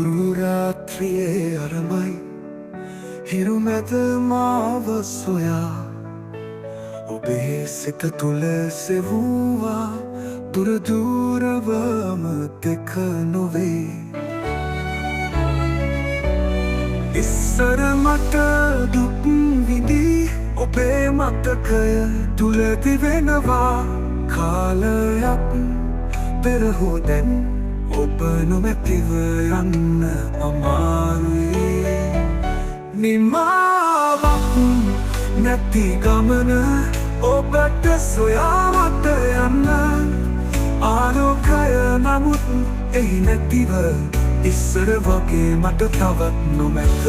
අඳුරු රාත්‍රියේ අරමයි හිරු මැද මාව සොයා ඔබේ සිත තුළ සෙවුවා දුර දුරවම දෙක නොවේ ඉස්සර මට දුක් විඳී ඔබේ මතකය තුළ දිවෙනවා කාලයක් පෙර හෝ දැන් ඔබ නොමැතිව යන්න අමාරුයි නිමාවක් නැති ගමන ඔබට සොයාමට යන්න ආලෝකය නමුත් එහි නැතිව ඉස්සර වගේ මට තවත් නොමැත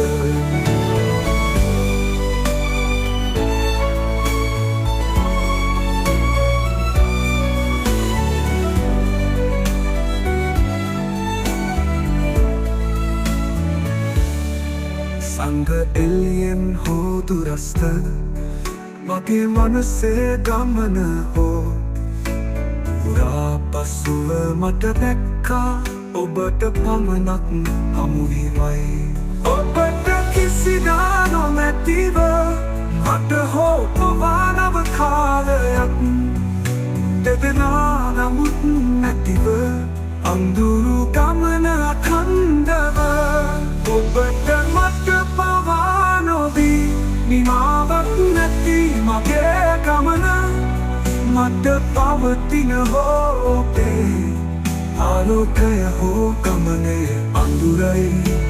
සංග එල්ලියෙන් හෝ දුරස්ත මගේ මනසේ ගමන හෝ පුරා පසුව මට දැක්කා ඔබට පමණක් හමුවීමයි ඔබට කිසිදා නොමැතිව මට හෝ පවානව කාලයක් දෙදෙනා නමුත් නැතිව අඳුරු ගමන අඛණ්ඩව ඔබට මට පවා නොදී නිමාවක් නැති මගේ ගමන මට පවතින හෝ ඔබේ ආලෝකය හෝ ගමනේ අඳුරයි